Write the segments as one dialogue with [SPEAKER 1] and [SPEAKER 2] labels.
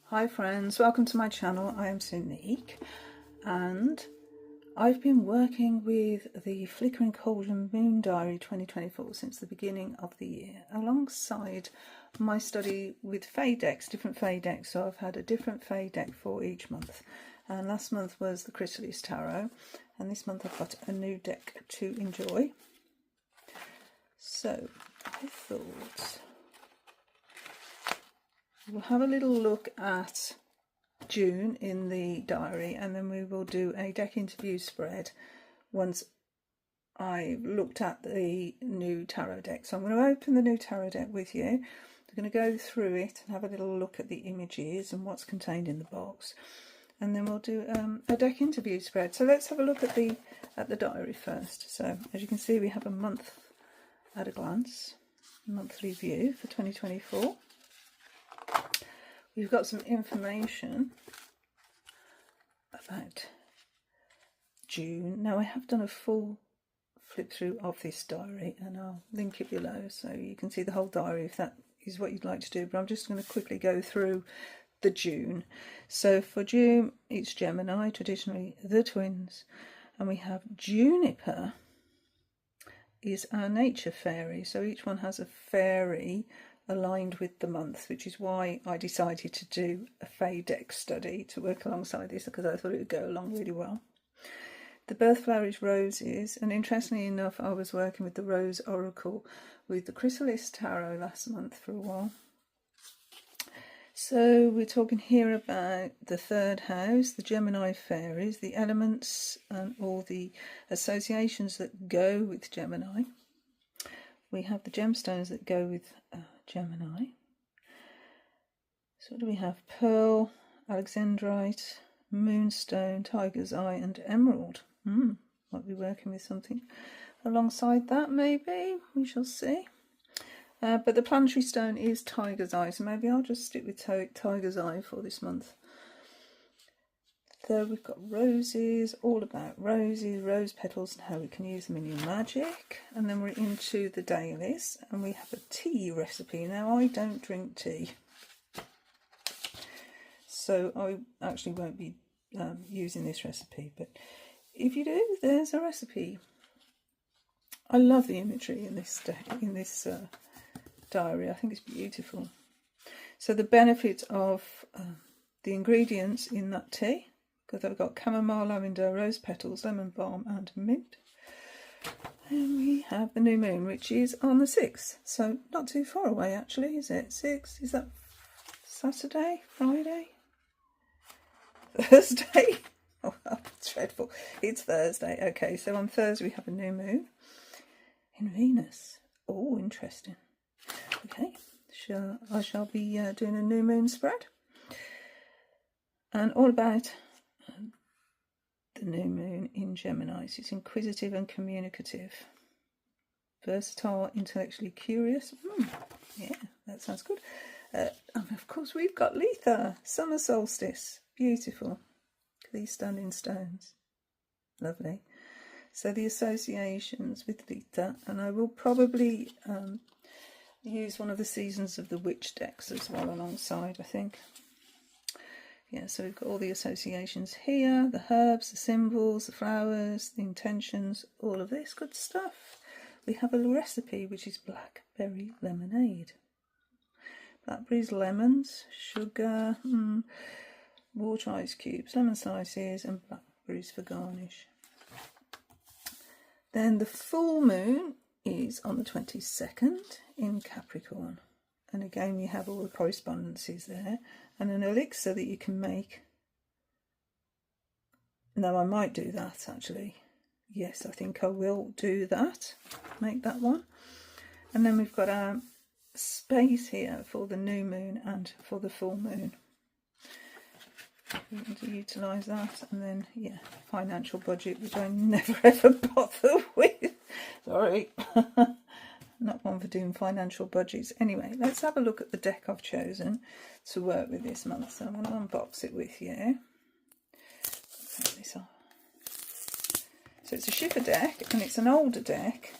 [SPEAKER 1] Hi friends, welcome to my channel. I am Sonique and I've been working with the Flickering Cauldron Moon Diary 2024 since the beginning of the year, alongside my study with Fae decks, different Fae decks. So I've had a different Fae deck for each month, and last month was the Chrysalis Tarot, and this month I've got a new deck to enjoy. So I thought we'll have a little look at June in the diary, and then we will do a deck interview spread once I've looked at the new tarot deck. So I'm going to open the new tarot deck with you. I'm going to go through it and have a little look at the images and what's contained in the box, and then we'll do a deck interview spread. So let's have a look at the diary first. So as you can see, we have a month at a glance, monthly view for 2024. We've got some information about June. Now I have done a full flip through of this diary and I'll link it below so you can see the whole diary if that is what you'd like to do, but I'm just going to quickly go through the June. So for June it's Gemini, traditionally the twins, and we have Juniper is our nature fairy, so each one has a fairy aligned with the month, which is why I decided to do a Fae deck study to work alongside this, because I thought it would go along really well. The birth flower is roses, and interestingly enough I was working with the Rose Oracle with the Chrysalis Tarot last month for a while. So we're talking here about the third house, the Gemini fairies, the elements and all the associations that go with Gemini. We have the gemstones that go with Gemini. So what do we have? Pearl, Alexandrite, Moonstone, Tiger's Eye and Emerald. Might be working with something alongside that, maybe. We shall see. But the planetary stone is Tiger's Eye, so maybe I'll just stick with Tiger's Eye for this month. So we've got roses, all about roses, rose petals and how we can use them in your magic. And then we're into the dailies and we have a tea recipe. Now I don't drink tea, so I actually won't be using this recipe, but if you do, there's a recipe. I love the imagery in this diary. I think it's beautiful. So the benefit of the ingredients in that tea, because I've got chamomile, lavender, rose petals, lemon balm and mint. And we have the new moon, which is on the 6th, so not too far away actually, is it? 6th, is that Saturday, Friday, Thursday? Oh, dreadful, it's Thursday. Okay, so on Thursday we have a new moon in Venus. Oh, interesting. Okay, I shall be doing a new moon spread, and all about the new moon in Gemini. So it's inquisitive and communicative, versatile, intellectually curious. Yeah, that sounds good. And of course we've got Letha, summer solstice, beautiful. These standing stones, lovely. So the associations with Letha, and I will probably use one of the Seasons of the Witch decks as well alongside, I think. Yeah, so we've got all the associations here, the herbs, the symbols, the flowers, the intentions, all of this good stuff. We have a recipe which is blackberry lemonade. Blackberries, lemons, sugar, water ice cubes, lemon slices and blackberries for garnish. Then the full moon is on the 22nd in Capricorn. And again, you have all the correspondences there, and an elixir that you can make. No, I might do that actually. Yes, I think I will do that. Make that one. And then we've got our space here for the new moon and for the full moon. We want to utilise that. And then, yeah, financial budget, which I never ever bother with. Sorry. Not one for doing financial budgets. Anyway, let's have a look at the deck I've chosen to work with this month. So I'm going to unbox it with you. Take this off. So it's a shipper deck, and it's an older deck.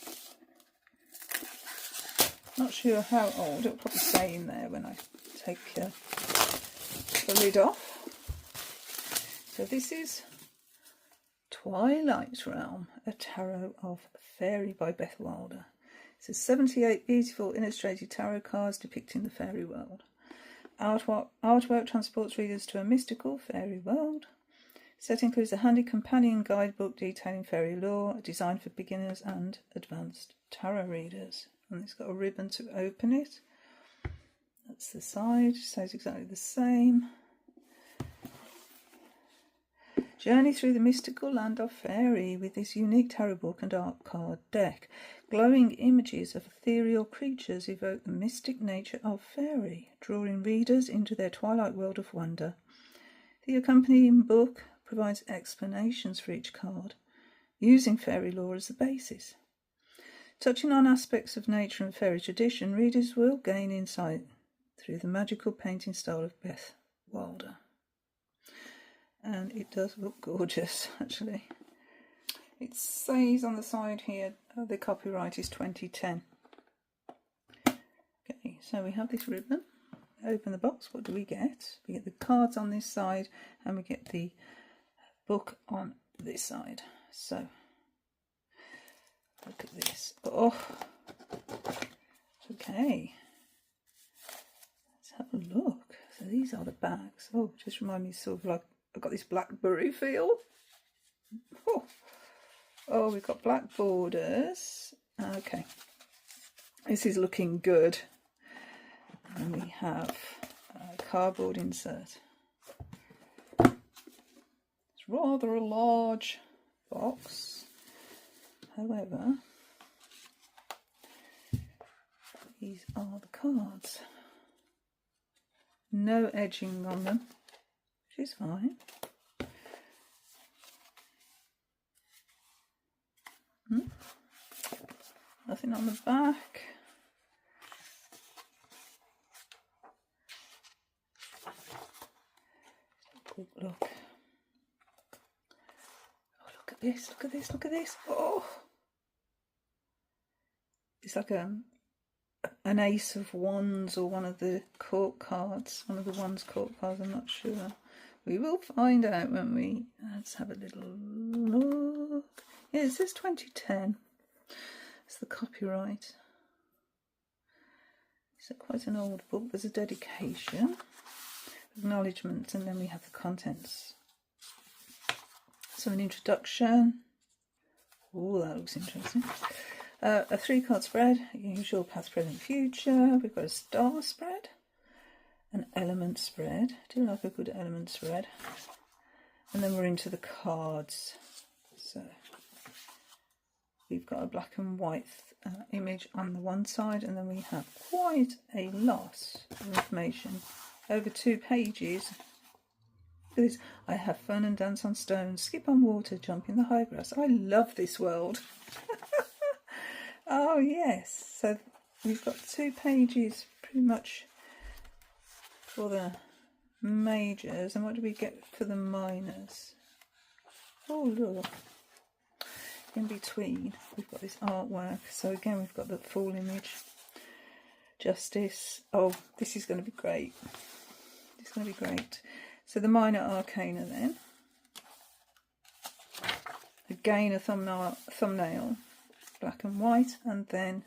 [SPEAKER 1] Not sure how old. It'll probably say in there when I take the lid off. So this is Twilight Realm, a tarot of fairy by Beth Wilder. It says 78 beautiful illustrated tarot cards depicting the fairy world. Artwork transports readers to a mystical fairy world. Set includes a handy companion guidebook detailing fairy lore, designed for beginners and advanced tarot readers. And it's got a ribbon to open it. That's the side, stays exactly the same. Journey through the mystical land of fairy with this unique tarot book and art card deck. Glowing images of ethereal creatures evoke the mystic nature of fairy, drawing readers into their twilight world of wonder. The accompanying book provides explanations for each card, using fairy lore as the basis. Touching on aspects of nature and fairy tradition, readers will gain insight through the magical painting style of Beth Wilder. And it does look gorgeous, actually. It says on the side here, the copyright is 2010. Okay, so we have this ribbon. Open the box, what do we get? We get the cards on this side and we get the book on this side. So, look at this. Oh, okay. Let's have a look. So these are the bags. Oh, just remind me sort of like, I've got this blackberry feel. Oh, we've got black borders. Okay. This is looking good. And we have a cardboard insert. It's rather a large box. However, these are the cards. No edging on them, which is fine. Nothing on the back. Quick look. Oh, look at this, look at this, look at this. Oh! It's like an ace of wands or one of the court cards. One of the wands court cards, I'm not sure. We will find out when we... Let's have a little look. Yeah, it says 2010. It's the copyright. It's quite an old book. There's a dedication, acknowledgements, and then we have the contents. So an introduction. Oh, that looks interesting. A 3-card spread, usual past, present, future. We've got a star spread, an element spread. I do like a good element spread. And then we're into the cards. So we've got a black and white image on the one side, and then we have quite a lot of information over 2 pages. Look at this. I have fun and dance on stones, skip on water, jump in the high grass. I love this world. Oh yes, so we've got 2 pages pretty much for the majors, and what do we get for the minors? Oh look, in between we've got this artwork. So again, we've got the full image. Justice. Oh, this is going to be great. It's going to be great. So the minor arcana then. Again, a thumbnail, black and white, and then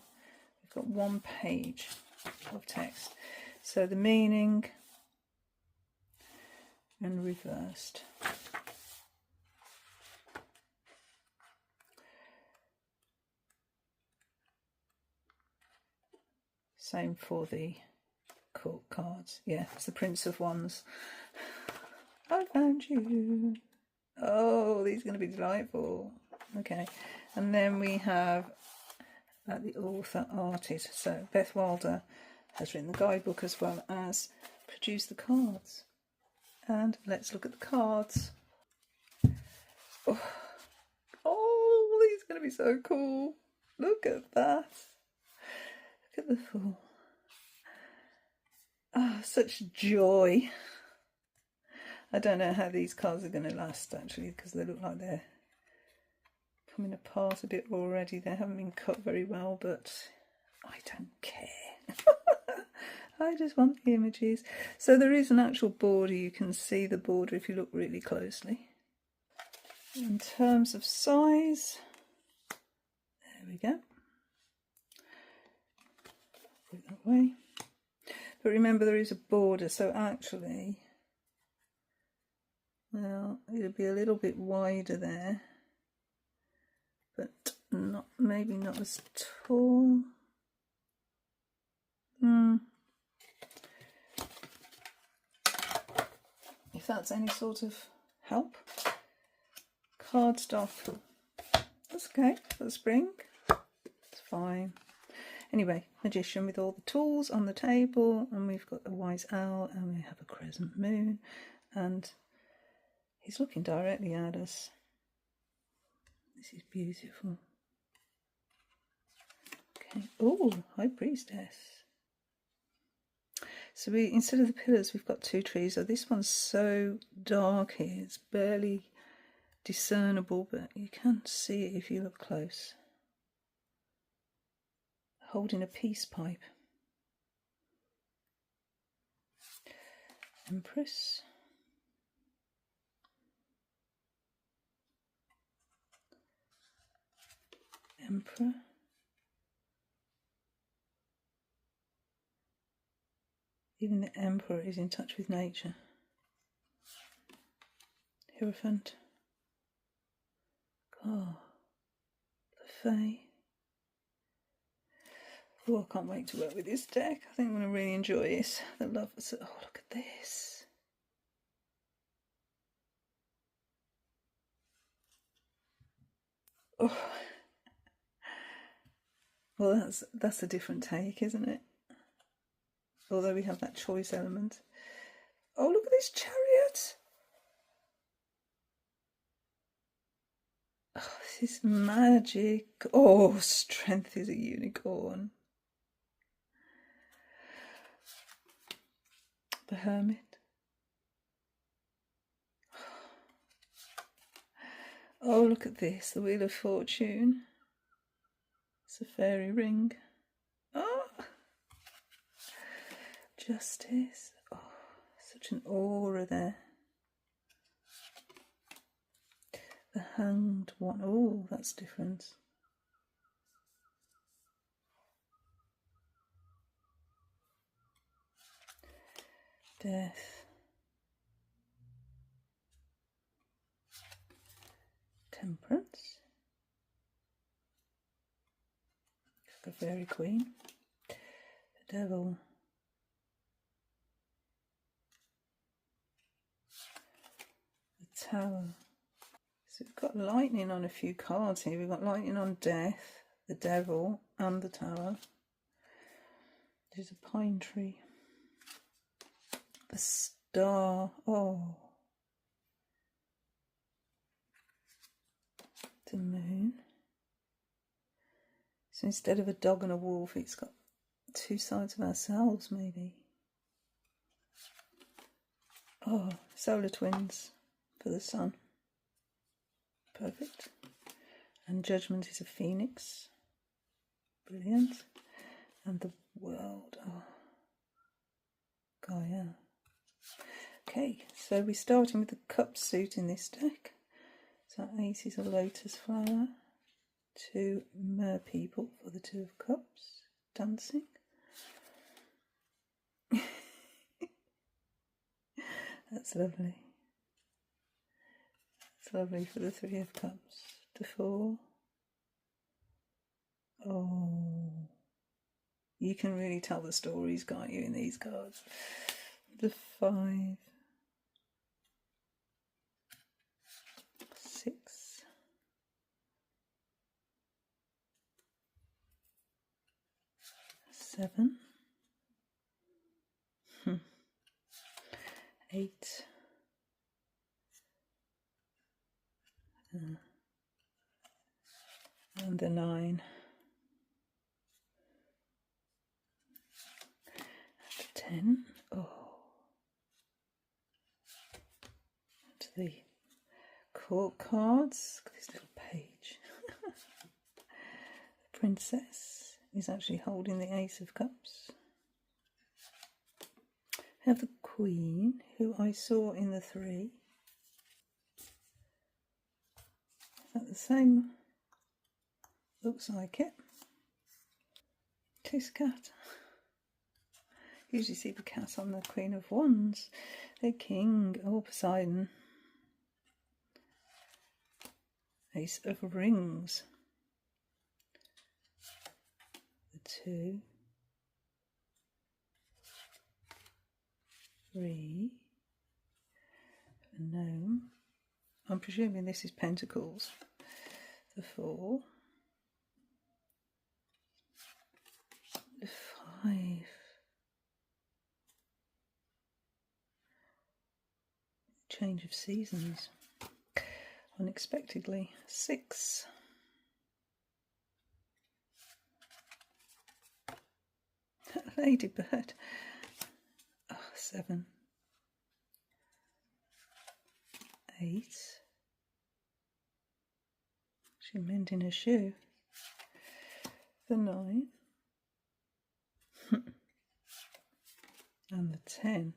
[SPEAKER 1] we've got 1 page of text. So the meaning and reversed. Same for the court cards. Yeah, it's the Prince of Wands. I found you. Oh, these are going to be delightful. Okay, and then we have the author artist. So Beth Wilder has written the guidebook as well as produced the cards. And let's look at the cards. Oh, these are going to be so cool. Look at that. Look at the Fool. Oh, such joy. I don't know how these cards are going to last, actually, because they look like they're coming apart a bit already. They haven't been cut very well, but I don't care. I just want the images. So there is an actual border. You can see the border if you look really closely. In terms of size, there we go. Put it that way. But remember, there is a border, so actually, well, it'll be a little bit wider there, but not, maybe not as tall. If that's any sort of help. Cardstock. That's okay for the spring. It's fine. Anyway, magician with all the tools on the table, and we've got a wise owl, and we have a crescent moon, and he's looking directly at us. This is beautiful. Okay. Oh, High Priestess. So we, instead of the pillars, we've got two trees. So this one's so dark here, it's barely discernible, but you can see it if you look close. Holding a peace pipe. Empress. Emperor. Even the Emperor is in touch with nature. Hierophant. Oh, the Fae. Oh, I can't wait to work with this deck. I think I'm going to really enjoy it. The lovers. Oh, look at this. Oh. Well, that's a different take, isn't it? Although we have that choice element. Oh, look at this chariot. Oh, this is magic. Oh, strength is a unicorn. The Hermit. Oh, look at this. The Wheel of Fortune. It's a fairy ring. Oh. Justice. Oh, such an aura there. The Hanged One. Oh, that's different. Death. Temperance. The Fairy Queen. The Devil. The Tower. So we've got lightning on a few cards here. We've got lightning on Death, the Devil, and the Tower. There's a pine tree. The Star. Oh. The Moon. So instead of a dog and a wolf, it's got two sides of ourselves, maybe. Oh, solar twins for the sun. Perfect. And Judgment is a phoenix. Brilliant. And the world. Oh, Gaia. Okay, so we're starting with the cup suit in this deck. So Ace is a lotus flower. Two mer people for the Two of Cups. Dancing. That's lovely. It's lovely for the Three of Cups. The Four. Oh, you can really tell the stories, can't you, in these cards? The Five. 6. 7. 8. And the 9. And the 10. Oh. And the court cards. Look at this little page. The Princess is actually holding the Ace of Cups. have the Queen, who I saw in the 3. Is that the same? Looks like it. Kiss cat. Usually see the cat on the Queen of Wands. The King. Oh, Poseidon. Ace of Rings. The 2. 3. A gnome. I'm presuming this is Pentacles. The 4. The 5. Change of seasons. Unexpectedly. 6. Ladybird. Oh, 7. 8. She mending a shoe. The 9. And the 10.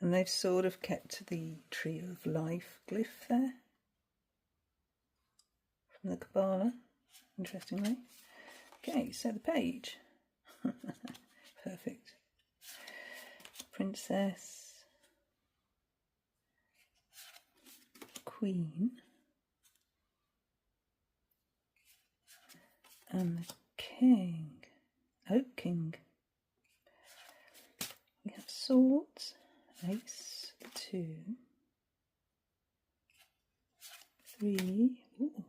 [SPEAKER 1] And they've sort of kept the Tree of Life glyph there from the Kabbalah, interestingly. Okay, so the page. Perfect. Princess. Queen. And the King. Oh, King. We have swords. Ace, 2, 3, ooh,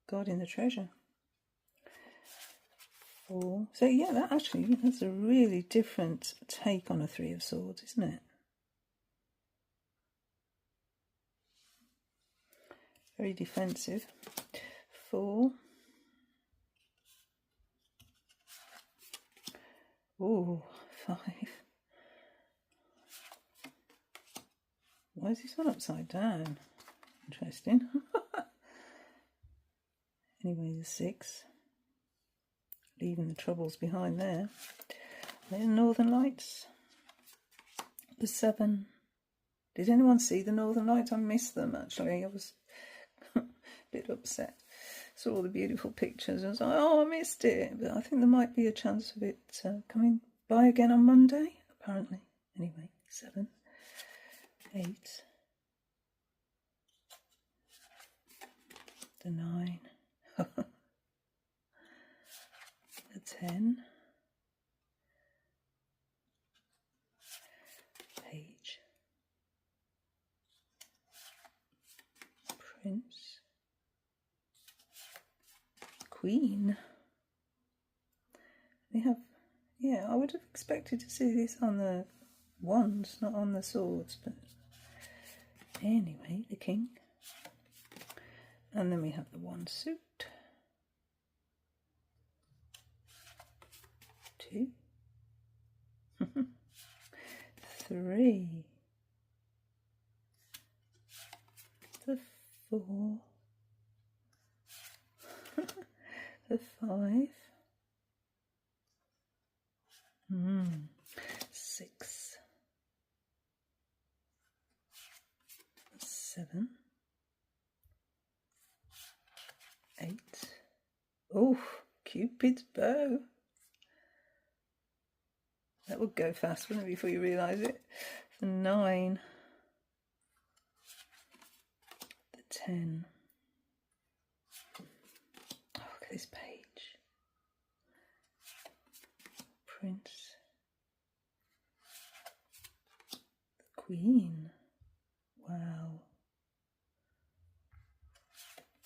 [SPEAKER 1] guarding the treasure. 4. So yeah, that's a really different take on a 3 of Swords, isn't it? Very defensive. 4. Ooh, 5. Why is this one upside down? Interesting. Anyway, the 6. Leaving the troubles behind there. The Northern Lights. The 7. Did anyone see the Northern Lights? I missed them, actually. I was a bit upset. Saw all the beautiful pictures. I was like, oh, I missed it. But I think there might be a chance of it coming by again on Monday, apparently. Anyway, 7. 8. The 9. The 10. Page. Prince. Queen. We have, yeah, I would have expected to see this on the wands, not on the swords, but anyway, the King. And then we have the wand suit. 2. 3. The 4. The 5. 6. 7. 8. Oh, Cupid's bow. That would go fast, wouldn't it, before you realise it? The 9. The 10. Oh, look at this page. Prince. The Queen. Wow.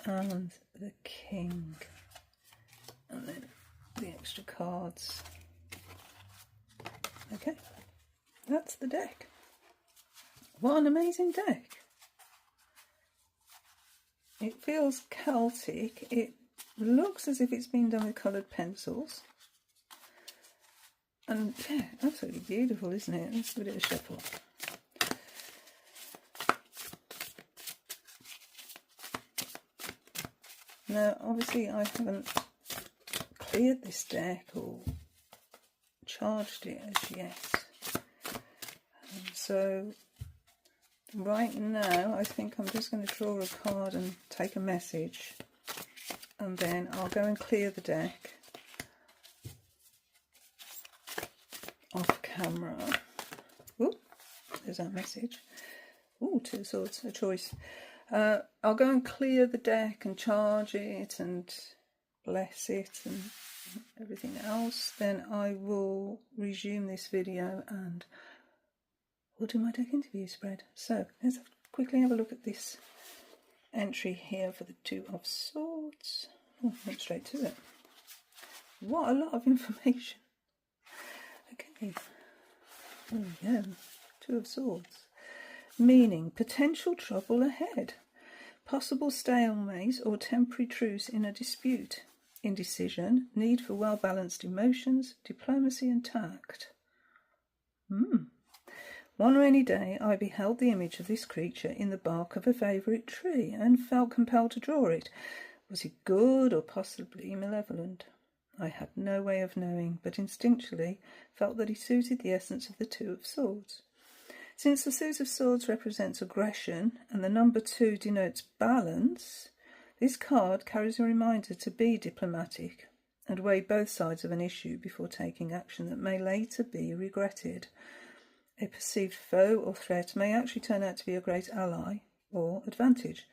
[SPEAKER 1] And the King. And then the extra cards. Okay, that's the deck. What an amazing deck. It feels Celtic. It looks as if it's been done with coloured pencils. And yeah, absolutely beautiful, isn't it? Let's give it a shuffle. Now, obviously I haven't cleared this deck or charged it as yet. So right now I think I'm just going to draw a card and take a message, and then I'll go and clear the deck off camera. Ooh, there's our message. Ooh, 2 of Swords, a choice. I'll go and clear the deck and charge it and bless it and everything else. Then I will resume this video and we'll do my deck interview spread. So let's quickly have a look at this entry here for the 2 of Swords. Oh, went straight to it. What a lot of information. Okay, there we go. 2 of Swords. Meaning, potential trouble ahead. Possible stalemate or temporary truce in a dispute. Indecision, need for well-balanced emotions, diplomacy and tact. One rainy day I beheld the image of this creature in the bark of a favourite tree and felt compelled to draw it. Was it good or possibly malevolent? I had no way of knowing, but instinctually felt that he suited the essence of the 2 of Swords. Since the suit of Swords represents aggression and the number 2 denotes balance, this card carries a reminder to be diplomatic and weigh both sides of an issue before taking action that may later be regretted. A perceived foe or threat may actually turn out to be a great ally or advantage.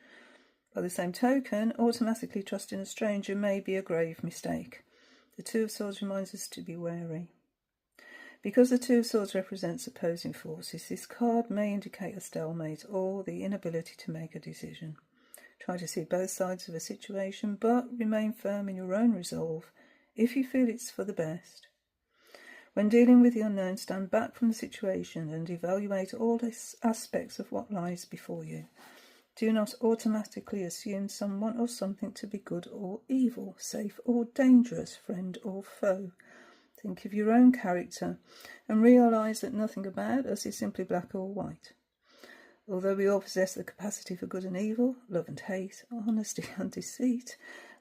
[SPEAKER 1] By the same token, automatically trusting a stranger may be a grave mistake. The 2 of Swords reminds us to be wary. Because the 2 of Swords represents opposing forces, this card may indicate a stalemate or the inability to make a decision. Try to see both sides of a situation, but remain firm in your own resolve if you feel it's for the best. When dealing with the unknown, stand back from the situation and evaluate all aspects of what lies before you. Do not automatically assume someone or something to be good or evil, safe or dangerous, friend or foe. Think of your own character and realise that nothing about us is simply black or white. Although we all possess the capacity for good and evil, love and hate, honesty and deceit,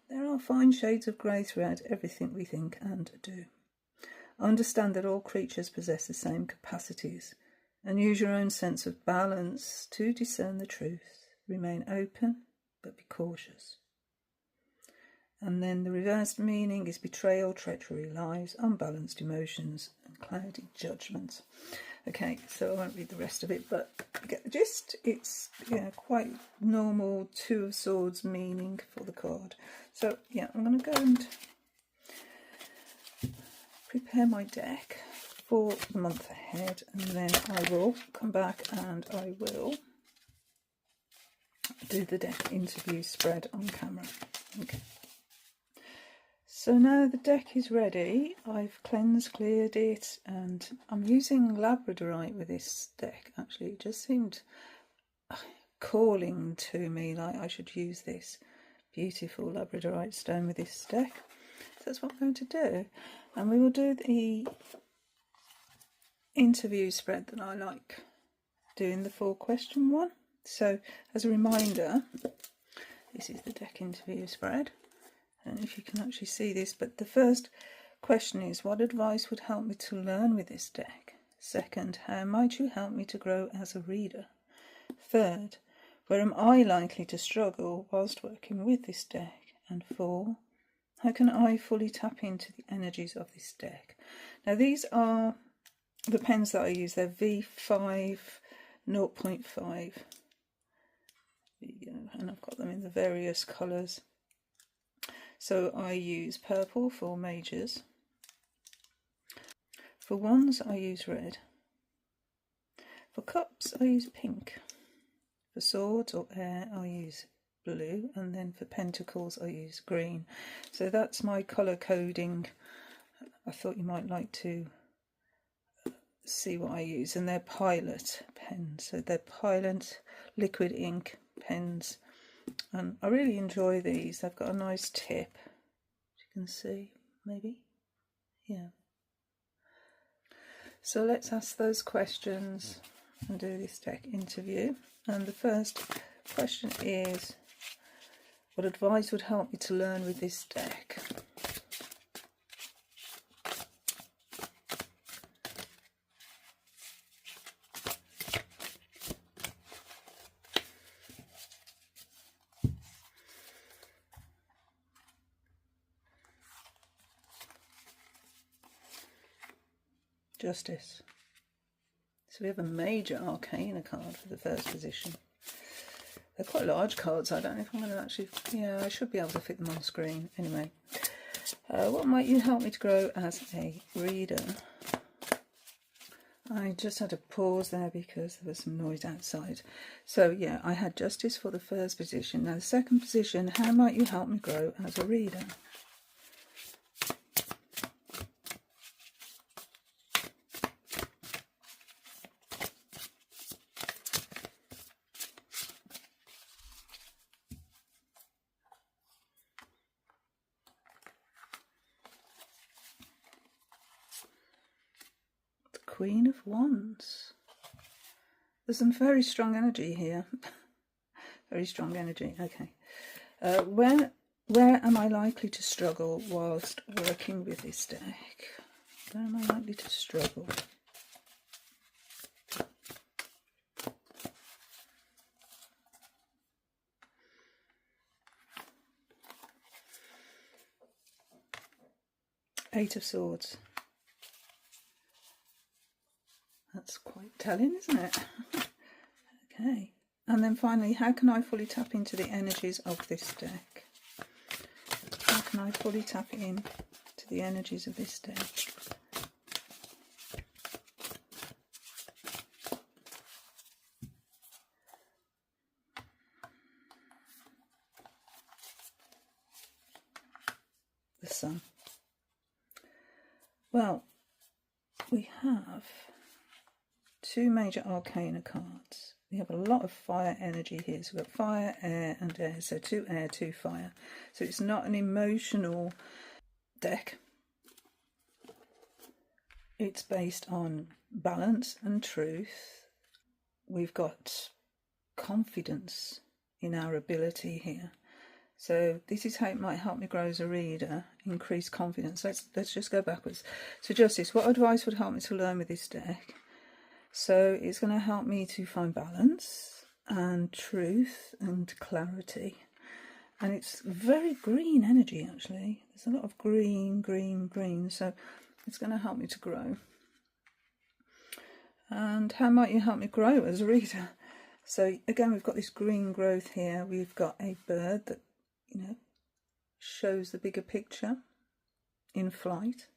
[SPEAKER 1] there are fine shades of grey throughout everything we think and do. Understand that all creatures possess the same capacities and use your own sense of balance to discern the truth. Remain open, but be cautious. And then the reversed meaning is betrayal, treachery, lies, unbalanced emotions, and cloudy judgment. Okay, so I won't read the rest of it, but you get the gist. It's quite normal 2 of Swords meaning for the card. So yeah, I'm going to go and prepare my deck for the month ahead, and then I will come back and I will do the deck interview spread on camera. Okay. So now the deck is ready. I've cleansed, cleared it, and I'm using labradorite with this deck. Actually, it just seemed calling to me like I should use this beautiful labradorite stone with this deck. So that's what I'm going to do. And we will do the interview spread that I like doing, the 4-question one. So as a reminder, this is the deck interview spread. I don't know if you can actually see this, but the first question is, what advice would help me to learn with this deck? Second, how might you help me to grow as a reader? Third, where am I likely to struggle whilst working with this deck? And 4, how can I fully tap into the energies of this deck? Now these are the pens that I use. They're V5 0.5. And I've got them in the various colours. So I use purple for majors. For wands I use red. For cups I use pink. For swords or air I use blue, and then for pentacles I use green. So that's my colour coding. I thought you might like to see what I use, and they're Pilot pens. So they're Pilot liquid ink pens. And I really enjoy these. They've got a nice tip, as you can see, maybe. Yeah. So let's ask those questions and do this deck interview. And the first question is, what advice would help me to learn with this deck? Justice. So we have a major arcana card for the first position. They're quite large cards. I don't know if I'm going to actually... Yeah, I should be able to fit them on screen. Anyway. What might you help me to grow as a reader? I just had to pause there because there was some noise outside. So yeah, I had Justice for the first position. Now the second position, how might you help me grow as a reader? Queen of Wands. There's some very strong energy here. Very strong energy. Okay. Where am I likely to struggle whilst working with this deck? Where am I likely to struggle? Eight of Swords. That's quite telling, isn't it? Okay. And then finally, how can I fully tap into the energies of this deck? How can I fully tap in to the energies of this deck? The Sun. Well, we have two major arcana cards. We have a lot of fire energy here. So we've got fire, air and air. So 2 air, 2 fire. So it's not an emotional deck. It's based on balance and truth. We've got confidence in our ability here. So this is how it might help me grow as a reader, increase confidence. Let's just go backwards. So Justice, what advice would help me to learn with this deck? So it's going to help me to find balance and truth and clarity. And it's very green energy, actually. There's a lot of green, green, green. So it's going to help me to grow. And how might you help me grow as a reader? So again, we've got this green growth here. We've got a bird that, you know, shows the bigger picture in flight.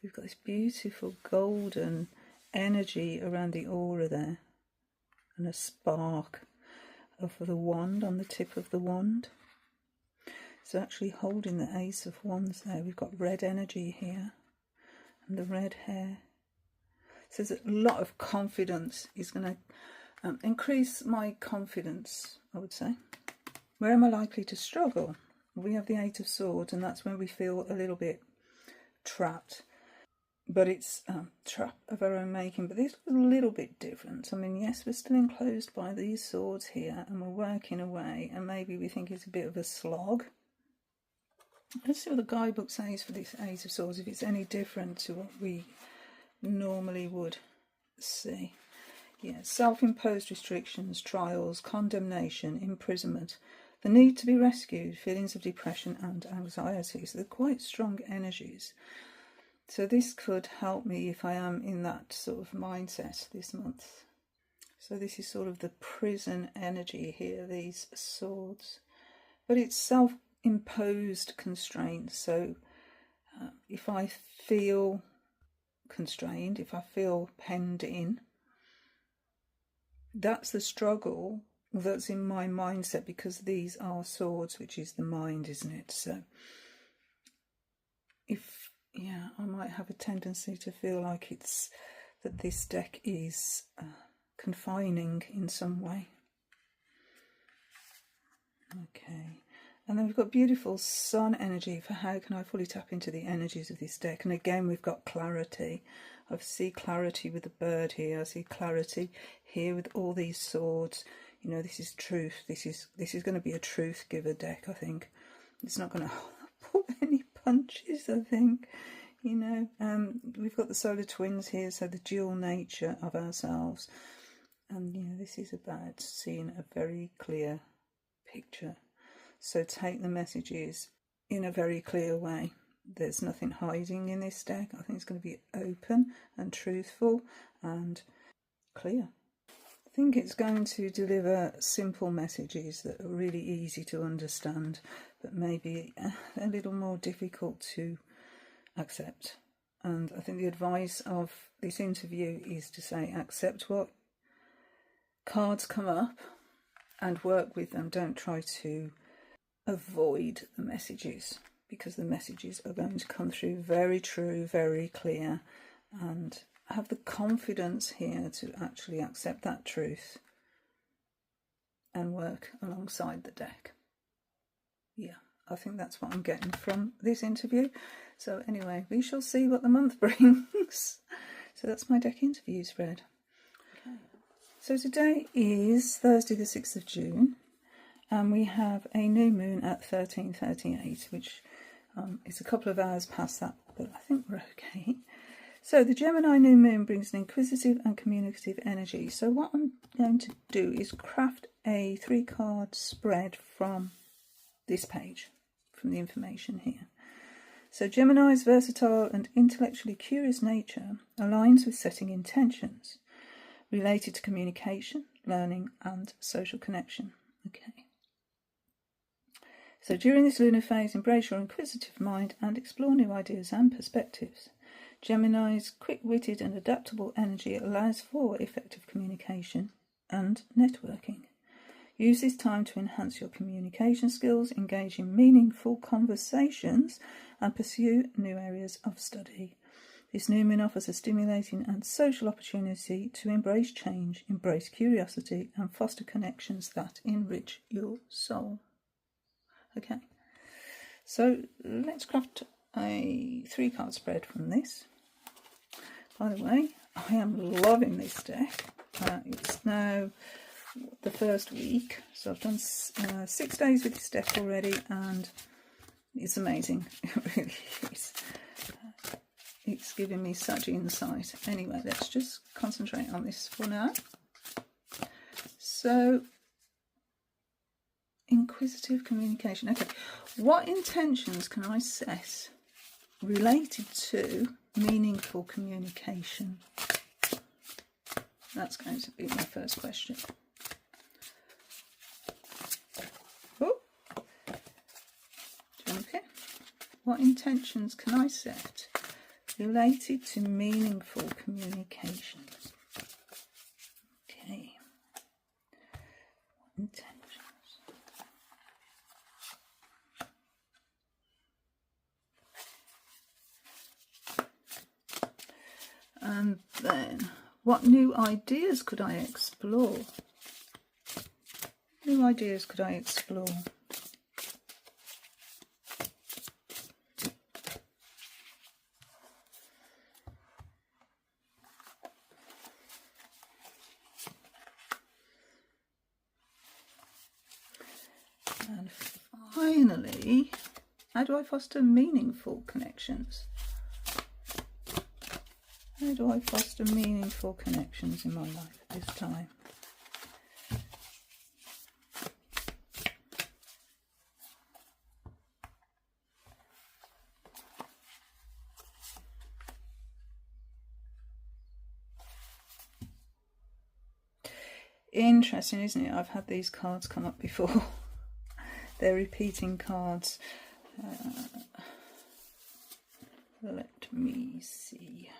[SPEAKER 1] We've got this beautiful golden energy around the aura there, and a spark of the wand on the tip of the wand. So actually holding the Ace of Wands there, we've got red energy here and the red hair. So there's a lot of confidence. Is going to increase my confidence, I would say. Where am I likely to struggle? We have the Eight of Swords, and that's when we feel a little bit trapped. But it's a trap of our own making. But this is a little bit different. I mean, yes, we're still enclosed by these swords here, and we're working away, and maybe we think it's a bit of a slog. Let's see what the guidebook says for this Ace of Swords, if it's any different to what we normally would see. Yeah, self-imposed restrictions, trials, condemnation, imprisonment, the need to be rescued, feelings of depression and anxiety. So they're quite strong energies. So this could help me if I am in that sort of mindset this month. So this is sort of the prison energy here, these swords. But it's self-imposed constraints. So if I feel constrained, if I feel penned in, that's the struggle that's in my mindset, because these are swords, which is the mind, isn't it? So if, yeah, I might have a tendency to feel like it's that this deck is confining in some way. Okay. And then we've got beautiful sun energy for how can I fully tap into the energies of this deck. And again, we've got clarity. I see clarity with the bird here. I see clarity here with all these swords. You know, this is truth. This is going to be a truth giver deck, I think. It's not going to pull any punches, I think. You know, we've got the solar twins here, so the dual nature of ourselves. And, you know, this is about seeing a very clear picture. So take the messages in a very clear way. there's nothing hiding in this deck. I think it's going to be open and truthful and clear. I think it's going to deliver simple messages that are really easy to understand, but maybe a little more difficult to accept. And I think the advice of this interview is to say, accept what cards come up and work with them. Don't try to avoid the messages, because the messages are going to come through very true, very clear, and have the confidence here to actually accept that truth and work alongside the deck. Yeah, I think that's what I'm getting from this interview. So anyway, we shall see what the month brings. So that's my deck interview spread. Okay. So today is Thursday the 6th of June, and we have a new moon at 13:38, which is a couple of hours past that, but I think we're okay. So the Gemini new moon brings an inquisitive and communicative energy. So what I'm going to do is craft a 3-card spread from this page, from the information here. So Gemini's versatile and intellectually curious nature aligns with setting intentions related to communication, learning and social connection. Okay. So during this lunar phase, embrace your inquisitive mind and explore new ideas and perspectives. Gemini's quick-witted and adaptable energy allows for effective communication and networking. Use this time to enhance your communication skills, engage in meaningful conversations, and pursue new areas of study. This new moon offers a stimulating and social opportunity to embrace change, embrace curiosity, and foster connections that enrich your soul. Okay, so let's craft a 3-card spread from this. By the way, I am loving this deck. It's now the first week, so I've done 6 days with this deck already, and it's amazing. It really is. It's giving me such insight. Anyway, let's just concentrate on this for now. So, inquisitive communication. Okay, what intentions can I set related to meaningful communication? That's going to be my first question. Oh, jump in. What intentions can I set related to meaningful communication? Okay. Intentions. And then, what new ideas could I explore? New ideas could I explore? And finally, how do I foster meaningful connections? How do I foster meaningful connections in my life at this time? Interesting, isn't it? I've had these cards come up before. They're repeating cards. Let me see.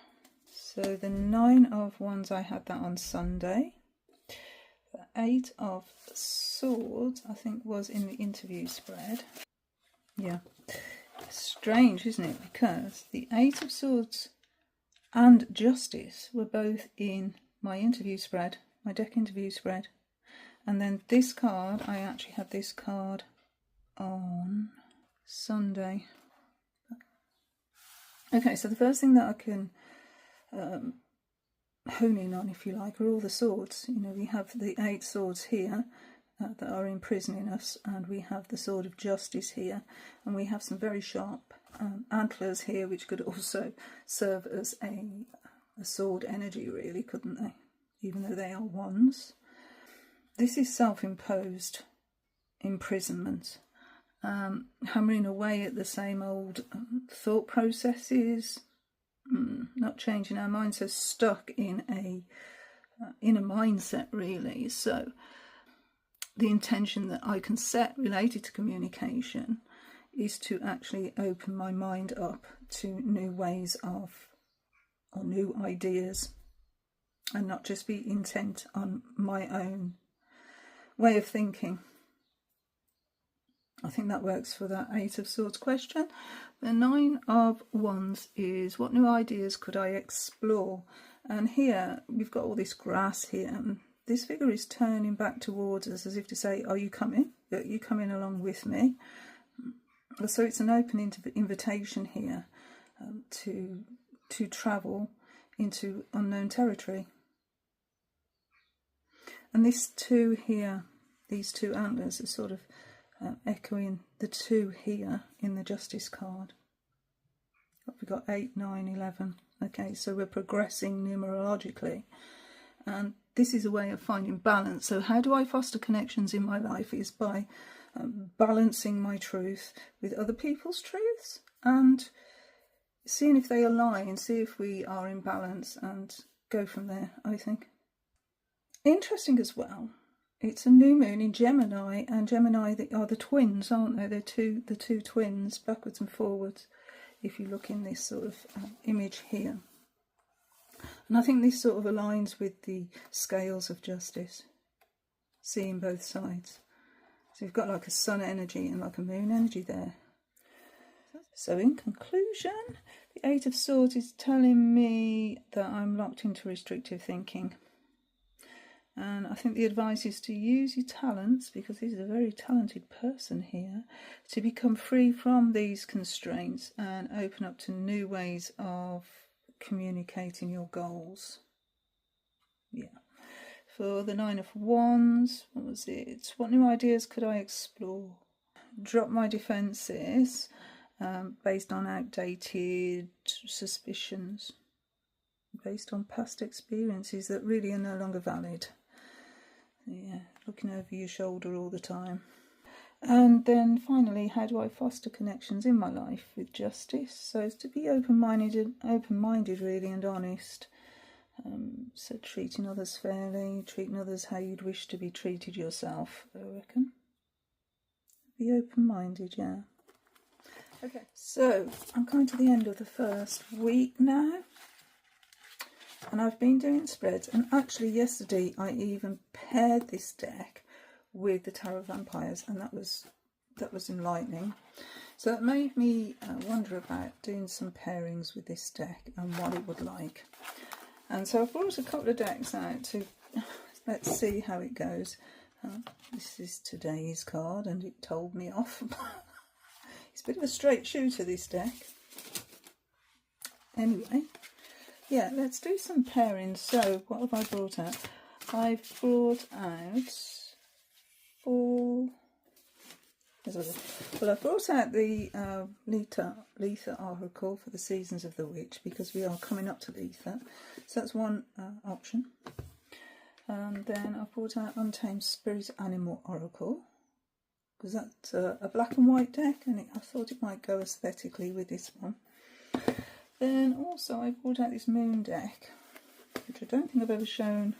[SPEAKER 1] So the 9 of Wands, I had that on Sunday. The 8 of Swords, I think, was in the interview spread. Yeah. Strange, isn't it? Because the 8 of Swords and Justice were both in my interview spread, my deck interview spread. And then this card, I actually had this card on Sunday. Okay, so the first thing that I can hone in on, if you like, are all the swords. You know, we have the 8 swords here that are imprisoning us, and we have the sword of justice here, and we have some very sharp antlers here, which could also serve as a sword energy, really, couldn't they? Even though they are wands. This is self-imposed imprisonment, hammering away at the same old thought processes, not changing our minds, so stuck in a mindset really. So the intention that I can set related to communication is to actually open my mind up to new ways of, or new ideas, and not just be intent on my own way of thinking. I think that works for that 8 of Swords question. The 9 of Wands is, what new ideas could I explore? And here we've got all this grass here, and this figure is turning back towards us as if to say, are you coming? Are you coming along with me? So it's an open invitation here to travel into unknown territory. And this 2 here, these 2 antlers are sort of echoing the 2 here in the Justice card. We've got 8, 9, 11. Okay, so we're progressing numerologically. And this is a way of finding balance. So how do I foster connections in my life is by balancing my truth with other people's truths and seeing if they align, see if we are in balance, and go from there, I think. Interesting as well, it's a new moon in Gemini, and Gemini are the twins, aren't they? They're the two twins, backwards and forwards, if you look in this sort of image here. And I think this sort of aligns with the scales of justice, seeing both sides. So you've got like a sun energy and like a moon energy there. So in conclusion, the 8 of Swords is telling me that I'm locked into restrictive thinking. And I think the advice is to use your talents, because this is a very talented person here, to become free from these constraints and open up to new ways of communicating your goals. Yeah. For the 9 of Wands, what was it? What new ideas could I explore? Drop my defences based on outdated suspicions, based on past experiences that really are no longer valid. Yeah, looking over your shoulder all the time. And then finally, how do I foster connections in my life with justice? So it's to be open-minded really, and honest. So treating others fairly, treating others how you'd wish to be treated yourself, I reckon. Be open-minded, yeah. Okay, so I'm coming to the end of the first week now. And I've been doing spreads, and actually yesterday I even paired this deck with the Tarot of Vampires, and that was enlightening. So it made me wonder about doing some pairings with this deck and what it would like. And so I brought a couple of decks out to let's see how it goes. This is today's card, and it told me off. It's a bit of a straight shooter, this deck. Anyway, yeah, let's do some pairings. So what have I brought out? I've brought out 4. Well, I've brought out the Letha Oracle for the Seasons of the Witch, because we are coming up to Letha. So that's one option. And then I've brought out Untamed Spirit Animal Oracle, because that's a black and white deck, and I thought it might go aesthetically with this one. Then also I brought out this moon deck, which I don't think I've ever shown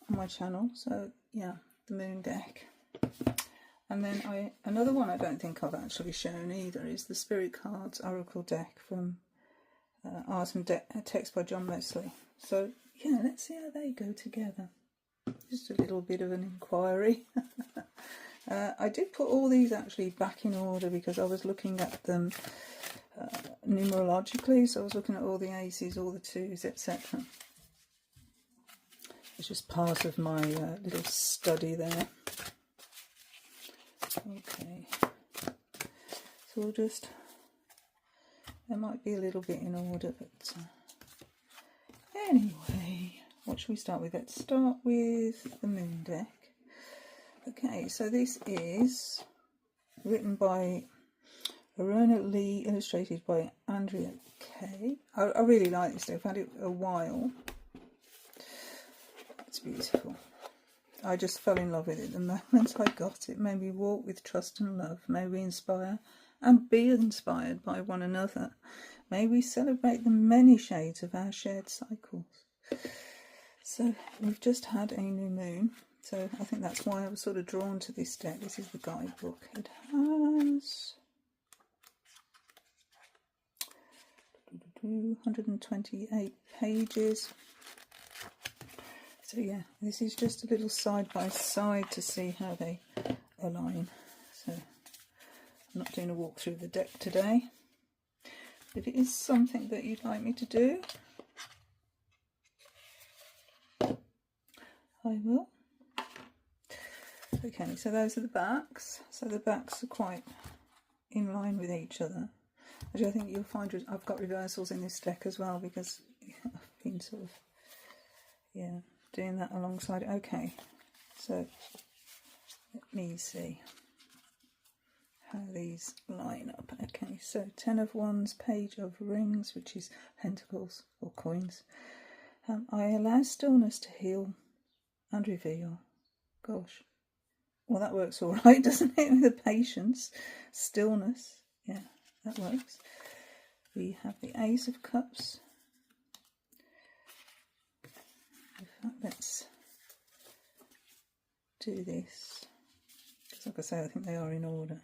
[SPEAKER 1] on my channel. So yeah, the moon deck. And then another one I don't think I've actually shown either is the Spirit Cards Oracle deck from Art and Text by John Wesley. So yeah, let's see how they go together. Just a little bit of an inquiry. I did put all these actually back in order because I was looking at them numerologically. So I was looking at all the aces, all the twos, etc. It's just part of my little study there. Okay, so we'll just, there might be a little bit in order, but anyway, what should we start with? Let's start with the moon deck. Okay, so this is written by Arona Lee, illustrated by Andrea Kay. I really like this deck. I've had it a while. It's beautiful. I just fell in love with it the moment I got it. May we walk with trust and love. May we inspire and be inspired by one another. May we celebrate the many shades of our shared cycles. So we've just had a new moon. So I think that's why I was sort of drawn to this deck. This is the guidebook. It has 228 pages. So yeah, this is just a little side by side to see how they align. So I'm not doing a walk through the deck today. If it is something that you'd like me to do, I will. Okay, so those are the backs. So the backs are quite in line with each other. Actually, I think you'll find I've got reversals in this deck as well, because I've been sort of, yeah, doing that alongside. Okay, so let me see how these line up. Okay, so 10 of Wands, Page of Rings, which is pentacles or coins. I allow stillness to heal and reveal. Gosh, well, that works all right, doesn't it? With the patience, stillness, yeah, that works. We have the Ace of Cups. In fact, let's do this, because like I say, I think they are in order.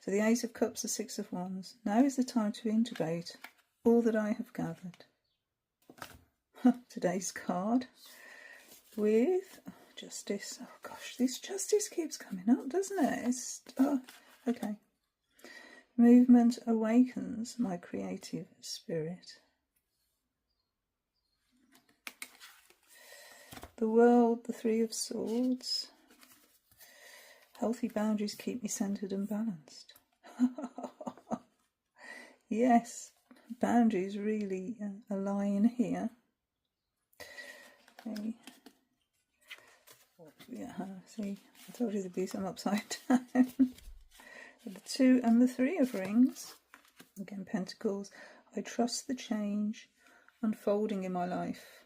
[SPEAKER 1] So the Ace of Cups, the Six of Wands. Now is the time to integrate all that I have gathered. Today's card with Justice. Oh gosh, this Justice keeps coming up, doesn't it? It's okay. Movement awakens my creative spirit. The World, the Three of Swords. Healthy boundaries keep me centered and balanced. Yes, boundaries really align here. Okay. Yeah, see, I told you there'd be some upside down. The Two and the Three of Rings. Again, Pentacles. I trust the change unfolding in my life.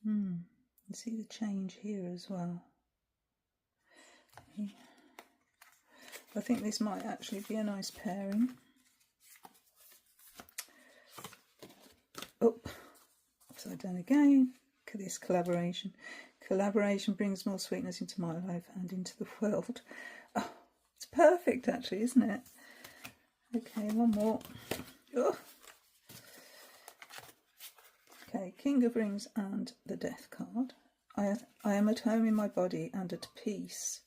[SPEAKER 1] You see the change here as well. Okay. I think this might actually be a nice pairing. Up, upside down again. Look at this collaboration. Collaboration brings more sweetness into my life and into the world. Oh, it's perfect actually, isn't it? Okay, one more. Oh. Okay, King of Rings and the Death card. I am at home in my body and at peace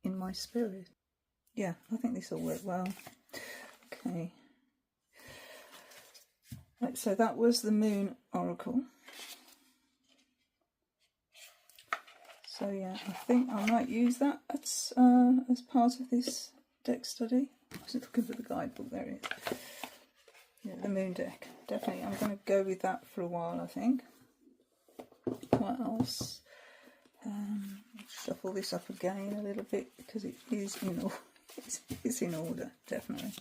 [SPEAKER 1] in my spirit. Yeah, I think this will work well. Okay. Right, so that was the Moon Oracle. So yeah, I think I might use that as part of this deck study. I was looking for the guidebook, there it is. Yeah, the Moon deck. Definitely, I'm going to go with that for a while, I think. What else? Shuffle this up again a little bit, because it is in order. It's in order, definitely.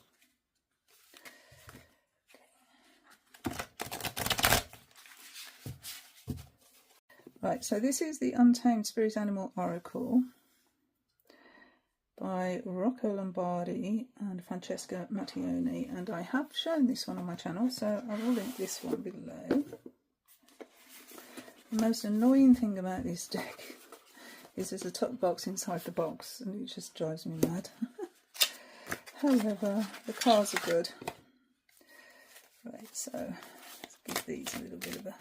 [SPEAKER 1] Right, so this is the Untamed Spirit Animal Oracle by Rocco Lombardi and Francesca Mattioni, and I have shown this one on my channel, so I will link this one below. The most annoying thing about this deck is there's a top box inside the box, and it just drives me mad. However, the cards are good. Right, so let's give these a little bit of a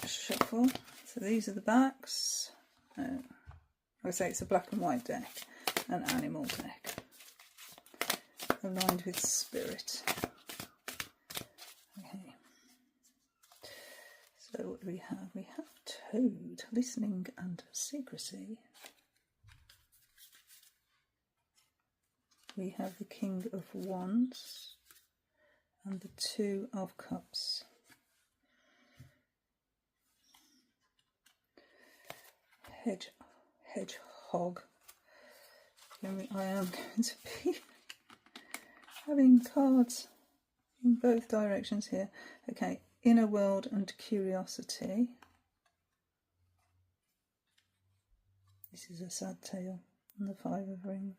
[SPEAKER 1] shuffle. So these are the backs. I say it's a black and white deck, an animal deck, aligned with spirit. Okay. So what do we have? We have Toad, listening and secrecy. We have the King of Wands and the Two of Cups. Hedgehog. I am going to be having cards in both directions here. Okay, Inner World and Curiosity. This is a sad tale. And the Five of Rings.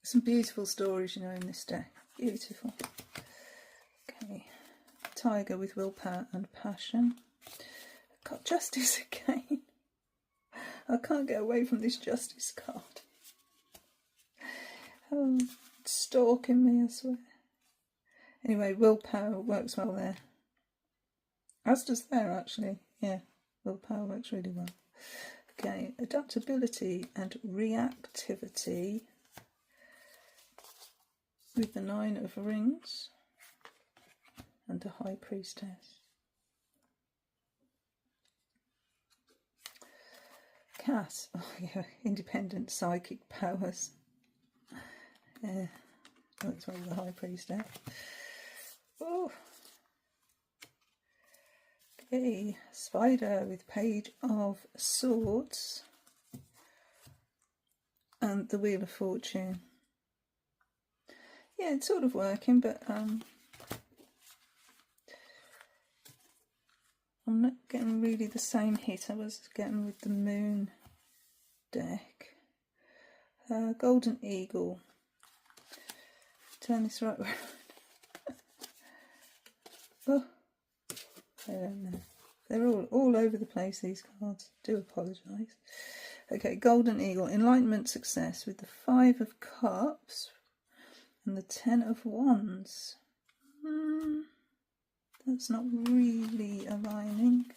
[SPEAKER 1] Some beautiful stories, you know, in this deck. Beautiful. Okay. Tiger with willpower and passion. I've got Justice again. I can't get away from this Justice card. Oh, it's stalking me, I swear. Anyway, willpower works well there. As does there, actually. Yeah, willpower works really well. Okay, adaptability and reactivity with the Nine of Rings and the High Priestess. Cat, oh yeah, independent psychic powers. Yeah, that's one of the High Priestess. Oh. Okay, Spider with Page of Swords and the Wheel of Fortune. Yeah, it's sort of working, but I'm not getting really the same hit I was getting with the Moon deck. Golden Eagle. Turn this right round. Oh, I don't know. They're all over the place, these cards. Do apologise. Okay, Golden Eagle. Enlightenment success with the Five of Cups and the Ten of Wands. That's not really aligning.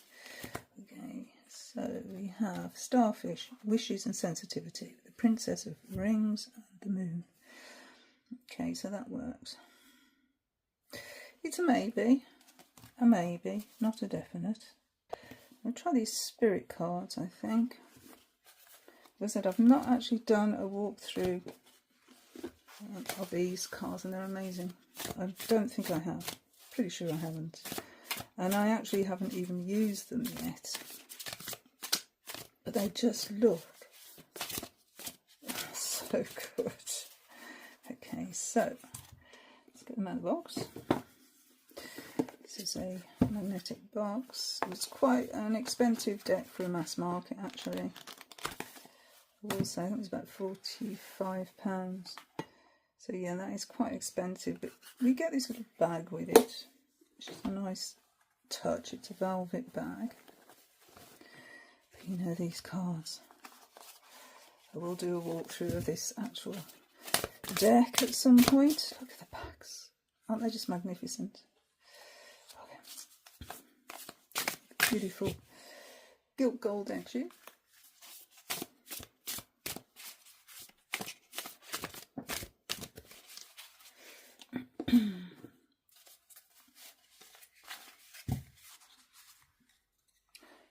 [SPEAKER 1] Okay, so we have Starfish, Wishes and Sensitivity, the Princess of Rings and the Moon. Okay, so that works. It's a maybe, not a definite. I'll try these spirit cards, I think. As I said, I've not actually done a walkthrough of these cards, and they're amazing. I don't think I have. Pretty sure I haven't. And I actually haven't even used them yet. But they just look so good. Okay, so let's get them out of the box. This is a magnetic box. It's quite an expensive deck for a mass market, actually. I will say, I think it was about £45. So yeah, that is quite expensive, but we get this little bag with it, which is a nice touch. It's a velvet bag. But you know, these cards. I will do a walkthrough of this actual deck at some point. Look at the bags. Aren't they just magnificent? Okay. Beautiful gilt gold edges.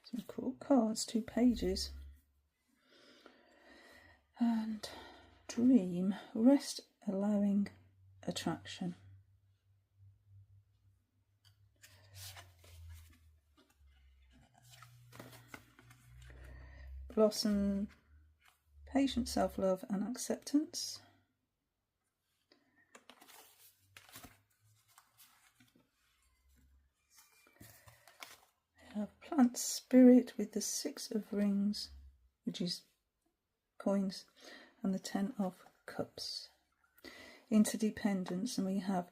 [SPEAKER 1] Some cool cards, 2 pages. And Dream, Rest Allowing Attraction. Blossom, Patient Self-Love and Acceptance. We have Plant Spirit with the 6 of Rings, which is coins, and the 10 of Cups. Interdependence, and we have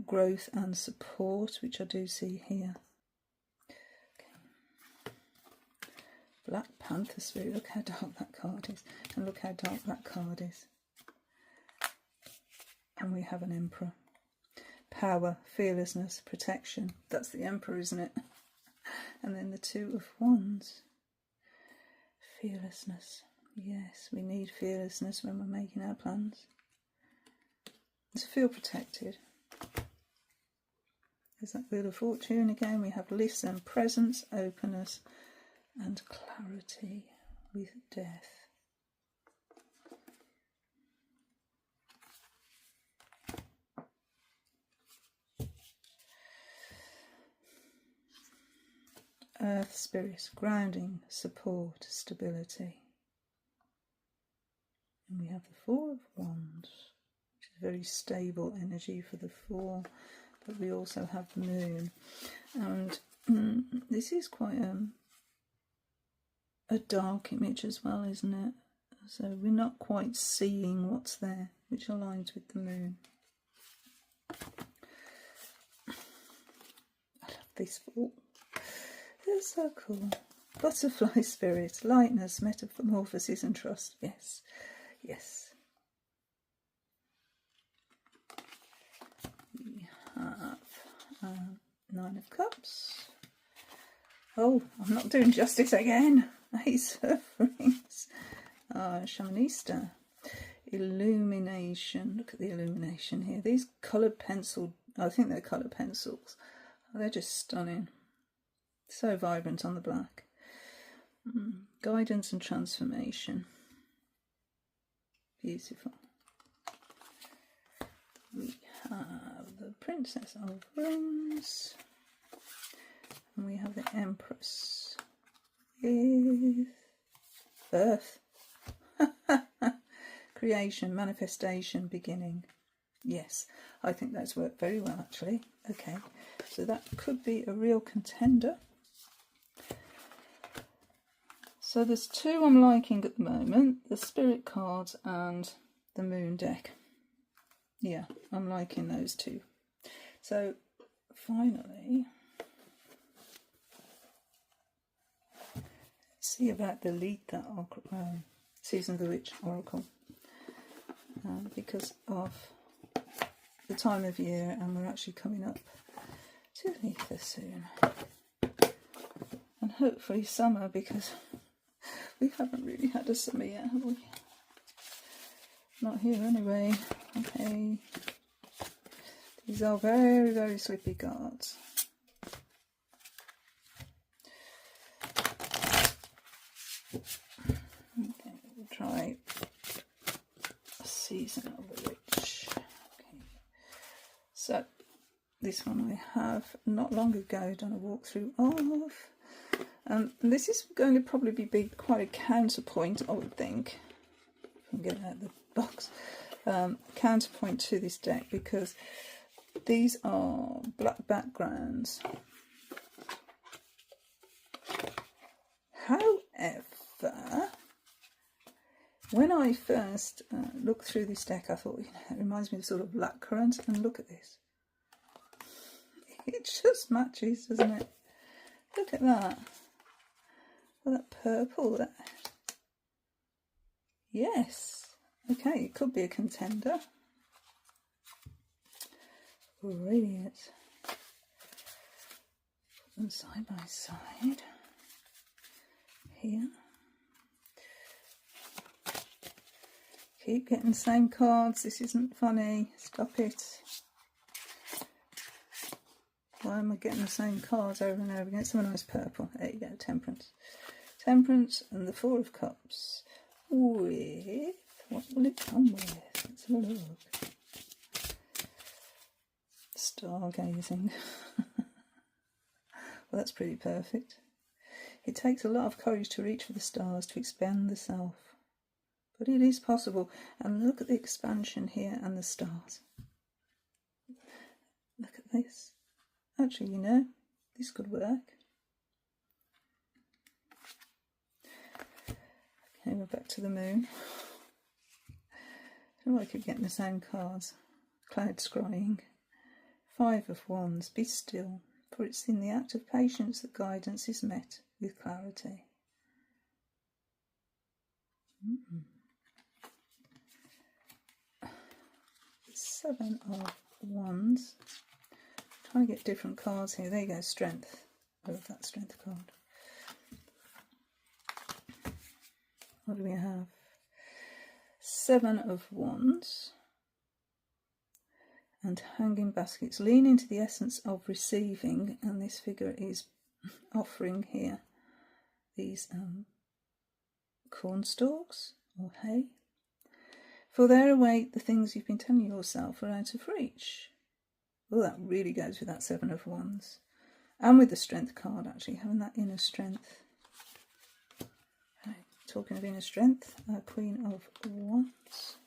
[SPEAKER 1] growth and support, which I do see here. Okay. Black Panther Spirit, look how dark that card is, and look how dark that card is. And we have an Emperor. Power, fearlessness, protection. That's the Emperor, isn't it? And then the 2 of Wands. Fearlessness. Yes, we need fearlessness when we're making our plans. To feel protected. There's that Wheel of Fortune again. We have listen, presence, openness, and clarity with death. Earth Spirit, grounding, support, stability. And we have the 4 of Wands, which is very stable energy for the 4, but we also have the Moon. And this is quite a dark image as well, isn't it? So we're not quite seeing what's there, which aligns with the moon. I love this fall. It's so cool. Butterfly spirit, lightness, metamorphosis and trust. Yes, yes. We have Nine of Cups. Oh, I'm not doing justice again. Ace of Rings. Shamanista. Illumination. Look at the illumination here. These coloured pencil, I think they're coloured pencils. They're just stunning. So vibrant on the black. Guidance and transformation. Beautiful. We have the Princess of Rings. And we have the Empress with Earth. Creation, manifestation, beginning. Yes, I think those work very well actually. Okay, so that could be a real contender. So there's two I'm liking at the moment, the Spirit cards and the Moon deck. Yeah, I'm liking those two. So finally, let's see about the Lita Season of the Witch Oracle. Because of the time of year, and we're actually coming up to Lita soon. And hopefully summer, because we haven't really had a summer yet, have we? Not here anyway. Okay. These are very, very slippy cards. Okay, we'll try Season of the Witch. Okay. So, this one I have not long ago done a walkthrough of. This is going to probably be quite a counterpoint, I would think. If I can get it out of the box. Counterpoint to this deck, because these are black backgrounds. However, when I first looked through this deck, I thought, you know, it reminds me of sort of blackcurrant, and look at this. It just matches, doesn't it? Look at that. Oh, that purple there. Yes. Okay, it could be a contender. Brilliant. Put them side by side. Here. Keep getting the same cards. This isn't funny. Stop it. Why am I getting the same cards over and over again? It's a nice purple. There you go, Temperance. Temperance and the Four of Cups. With, what will it come with? Let's have a look. Stargazing. Well, that's pretty perfect. It takes a lot of courage to reach for the stars, to expand the self. But it is possible. And look at the expansion here and the stars. Look at this. Actually, you know, this could work. Okay, we're back to the moon. I feel like I keep getting the same cards. Cloud scrying. Five of Wands. Be still, for it's in the act of patience that guidance is met with clarity. Seven of Wands. Trying to get different cards here. There you go, Strength. I love that Strength card. What do we have? Seven of Wands. And Hanging Baskets. Lean into the essence of receiving, and this figure is offering here these corn stalks or hay. For there await the things you've been telling yourself are out of reach. Well, that really goes with that Seven of Wands. And with the Strength card, actually, having that inner strength. Right, talking of inner strength, Queen of Wands.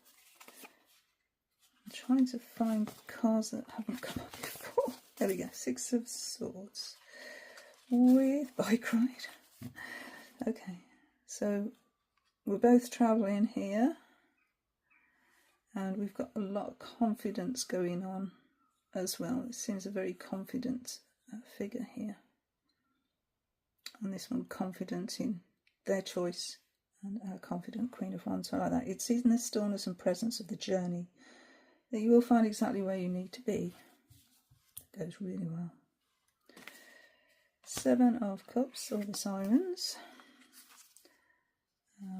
[SPEAKER 1] I'm trying to find cards that haven't come up before. There we go, Six of Swords. With Bike Ride. Okay, So we're both travelling here, and we've got a lot of confidence going on as well. It seems a very confident figure here. And this one confident in their choice, and our confident Queen of Wands. So like that. It's in the stillness and presence of the journey that you will find exactly where you need to be. It goes really well. 7 of Cups, or the Sirens.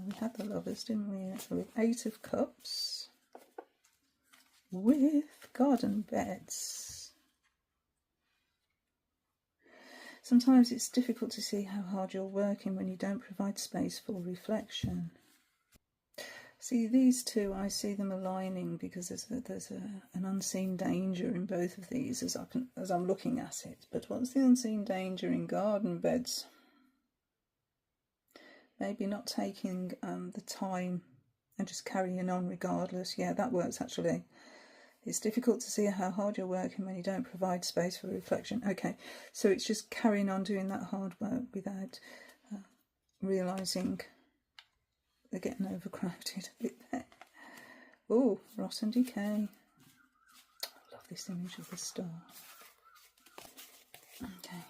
[SPEAKER 1] We had the Lovers, didn't we? So with 8 of Cups. With garden beds. Sometimes it's difficult to see how hard you're working when you don't provide space for reflection. See, these two, I see them aligning because there's an unseen danger in both of these as I'm looking at it. But what's the unseen danger in garden beds? Maybe not taking the time and just carrying on regardless. Yeah, that works actually. It's difficult to see how hard you're working when you don't provide space for reflection. Okay, so it's just carrying on doing that hard work without realising they're getting overcrowded a bit there. Oh, Rot and Decay. I love this image of the star. Okay.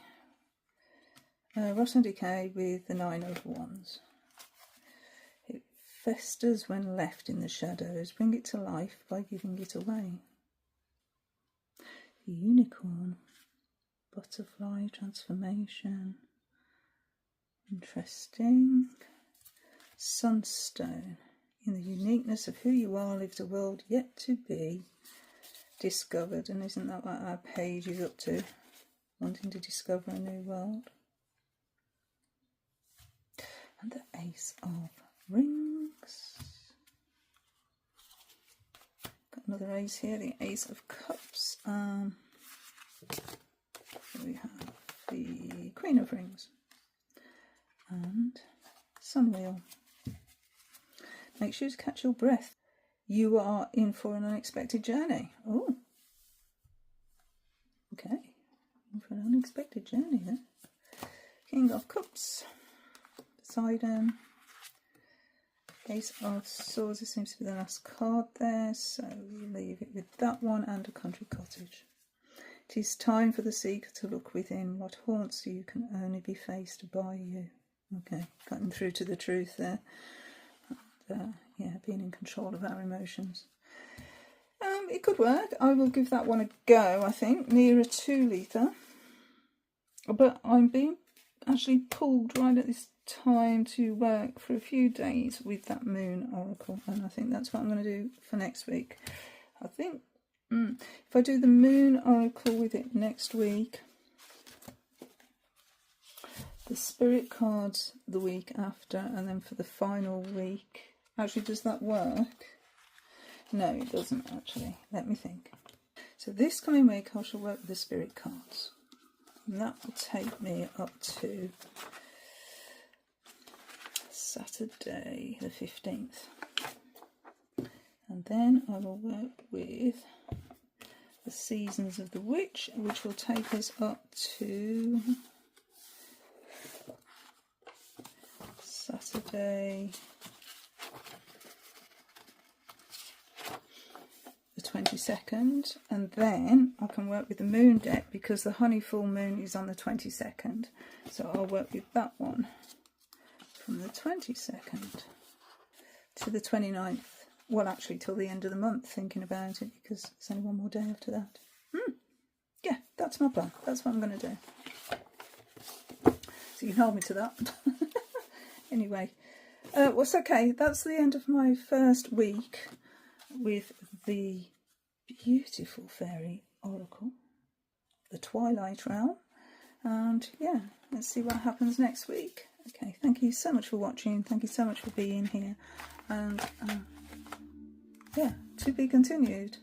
[SPEAKER 1] Rot and Decay with the 9 of Wands. It festers when left in the shadows. Bring it to life by giving it away. The Unicorn. Butterfly transformation. Interesting. Sunstone. In the uniqueness of who you are lives a world yet to be discovered. And isn't that what our page is up to? Wanting to discover a new world. And the Ace of Rings. Got another ace here, the Ace of Cups. We have the Queen of Rings. And Sun Wheel. Make sure to catch your breath. You are in for an unexpected journey. Oh. Okay. In for an unexpected journey then. King of Cups. Poseidon. Ace of Swords. This seems to be the last card there. So we leave it with that one and a country cottage. It is time for the seeker to look within. What haunts you can only be faced by you. Okay, cutting through to the truth there. And, yeah, being in control of our emotions. It could work. I will give that one a go, I think. Nearer to Letha. But I'm being actually pulled right at this time to work for a few days with that Moon Oracle. And I think that's what I'm going to do for next week. I think if I do the Moon Oracle with it next week, the Spirit cards the week after, and then for the final week. Actually, does that work? No, it doesn't actually. Let me think. So this coming week I shall work with the Spirit cards. And that will take me up to Saturday the 15th. And then I will work with the Seasons of the Witch, which will take us up to Saturday the 22nd, and then I can work with the Moon deck because the Honey Full Moon is on the 22nd, so I'll work with that one from the 22nd to the 29th. Well, actually till the end of the month, thinking about it, because there's only one more day after that. Yeah, that's my plan. That's what I'm going to do. So you can hold me to that. Anyway, what's okay, that's the end of my first week with the beautiful fairy oracle, the Twilight realm. And yeah, let's see what happens next week. Okay, thank you so much for watching. Thank you so much for being here. And yeah, to be continued.